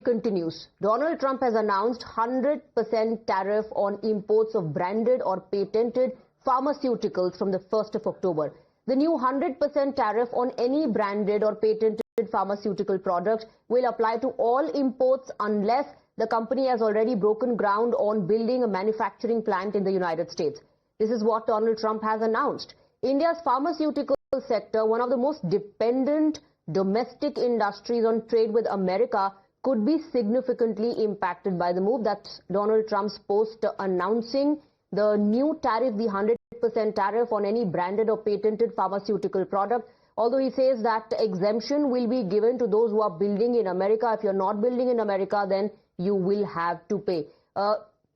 continues. Donald Trump has announced 100% tariff on imports of branded or patented pharmaceuticals from the 1st of October. The new 100% tariff on any branded or patented pharmaceutical product will apply to all imports unless the company has already broken ground on building a manufacturing plant in the United States. This is what Donald Trump has announced. India's pharmaceutical sector, one of the most dependent domestic industries on trade with America, could be significantly impacted by the move. That's Donald Trump's post announcing the new tariff, the 100% tariff on any branded or patented pharmaceutical product. Although he says that exemption will be given to those who are building in America. If you're not building in America, then you will have to pay.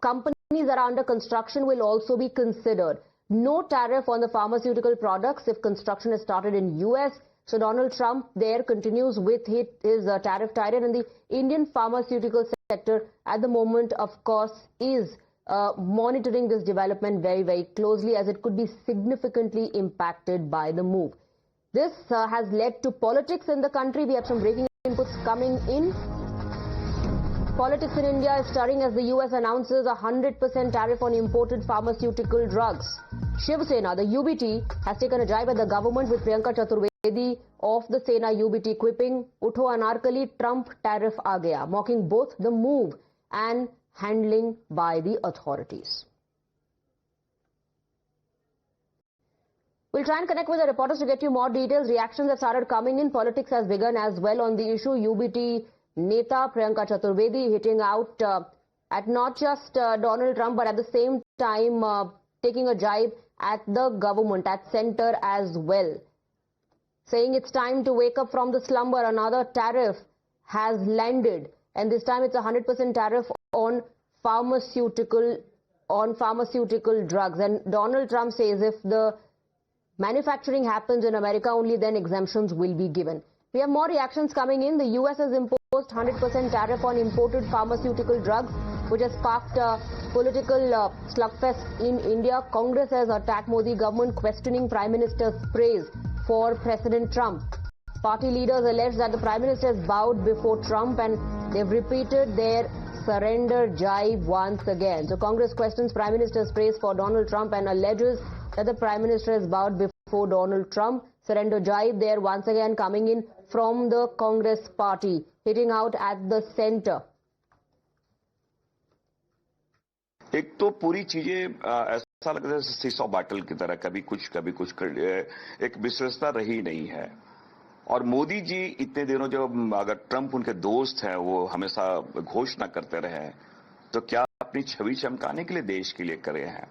Companies that are under construction will also be considered. No tariff on the pharmaceutical products if construction is started in US. So Donald Trump there continues with his tariff tirade, and the Indian pharmaceutical sector at the moment, of course, is monitoring this development very, very closely, as it could be significantly impacted by the move. This has led to politics in the country. We have some breaking inputs coming in. Politics in India is stirring as the US announces a 100% tariff on imported pharmaceutical drugs. Shiv Sena, the UBT, has taken a jibe at the government, with Priyanka Chaturvedi of the Sena UBT quipping, "Utho Anarkali, Trump tariff aa gaya," mocking both the move and handling by the authorities. We'll try and connect with the reporters to get you more details. Reactions have started coming in. Politics has begun as well on the issue. UBT Neta Priyanka Chaturvedi hitting out at not just Donald Trump, but at the same time taking a jibe at the government, at center as well, saying it's time to wake up from the slumber. Another tariff has landed, and this time it's a 100% tariff on pharmaceutical drugs. And Donald Trump says if the manufacturing happens in America, only then exemptions will be given. We have more reactions coming in. The US has imposed 100% tariff on imported pharmaceutical drugs, which has sparked a political slugfest in India. Congress has attacked Modi government, questioning Prime Minister's praise for President Trump. Party leaders allege that the Prime Minister has bowed before Trump, and they've repeated their surrender jibe once again. So Congress questions Prime Minister's praise for Donald Trump and alleges that the Prime Minister has bowed before Donald Trump. Surrender jibe there once again coming in from the Congress party, hitting out at the center. एक तो पूरी चीजें ऐसा लगता है seesaw battle की तरह, कभी कुछ एक विश्वसनीयता रही नहीं है। और मोदी जी इतने दिनों जब अगर ट्रंप उनके दोस्त हैं, वो हमेशा घोषणा करते रहे, तो क्या अपनी छवि चमकाने के लिए देश के लिए करे हैं?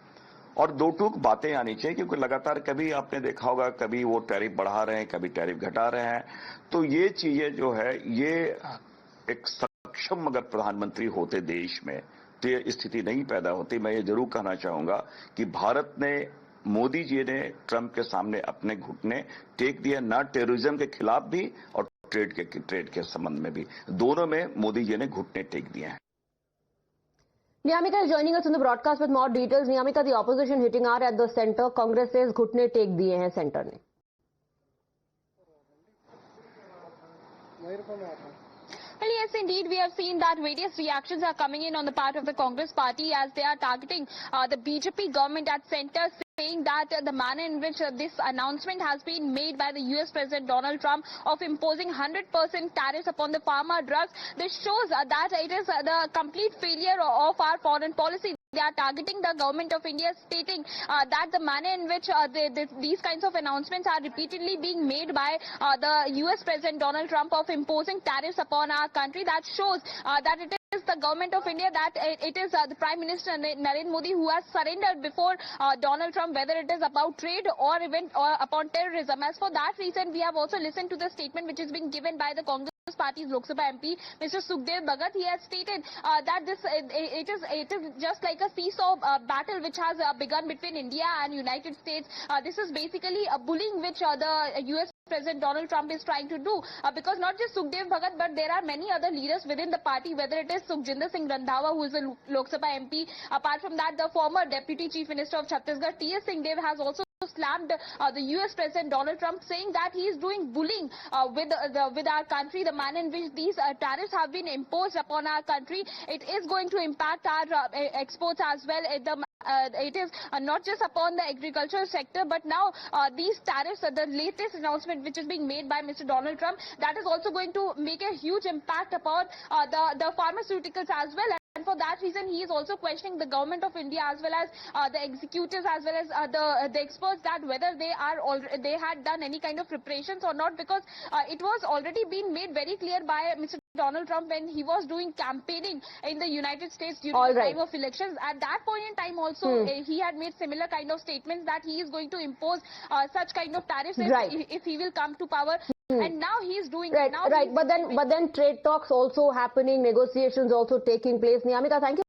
और दो टूक बातें आनी चाहिए, क्योंकि लगातार कभी आपने देखा होगा, कभी वो टैरिफ बढ़ा रहे हैं, कभी टैरिफ घटा रहे हैं। तो ये चीजें जो है, ये एक सक्षम अगर प्रधानमंत्री होते देश में, तो ये स्थिति नहीं पैदा होती। मैं ये जरूर कहना चाहूंगा कि भारत ने, मोदी जी ने ट्रंप के सामने अपने घुटने टेक दिए, न टेररिज्म के खिलाफ भी और ट्रेड के संबंध में भी, दोनों में मोदी जी ने घुटने टेक दिए हैं। Niyamika is joining us on the broadcast with more details. Niyamika, the opposition hitting out at the center. Congress says घुटने टेक दिए हैं सेंटर ने. Well, yes, indeed, we have seen that various reactions are coming in on the part of the Congress party as they are targeting the BJP government at center, saying that the manner in which this announcement has been made by the US President Donald Trump of imposing 100% tariffs upon the pharma drugs, this shows that it is the complete failure of our foreign policy. They are targeting the government of India, stating that the manner in which these kinds of announcements are repeatedly being made by the US President Donald Trump of imposing tariffs upon our country, that shows that it is the government of India, that it is the Prime Minister Narendra Modi who has surrendered before Donald Trump, whether it is about trade or even upon terrorism. As for that reason, we have also listened to the statement which is being given by the Congress Party's Lok Sabha MP, Mr. Sukhdev Bhagat. He has stated that it is just like a seesaw battle which has begun between India and United States. This is basically a bullying which the US President Donald Trump is trying to do, because not just Sukhdev Bhagat, but there are many other leaders within the party, whether it is Sukhjinder Singh Randhawa, who is a Lok Sabha MP. Apart from that, the former Deputy Chief Minister of Chhattisgarh, T.S. Singh Dev, has also slammed the US President Donald Trump, saying that he is doing bullying with our country. The manner in which these tariffs have been imposed upon our country, it is going to impact our exports as well. It is not just upon the agricultural sector, but now these tariffs, the latest announcement which is being made by Mr. Donald Trump, that is also going to make a huge impact upon the pharmaceuticals as well. And for that reason, he is also questioning the government of India as well as the executives as well as the experts, that whether they had done any kind of preparations or not, because it was already been made very clear by Mr. Donald Trump when he was doing campaigning in the United States during the time of elections. At that point in time also, he had made similar kind of statements that he is going to impose such kind of tariffs if he will come to power. And now he is doing right, it. Now but then trade talks also happening, negotiations also taking place. Niyamika, thank you.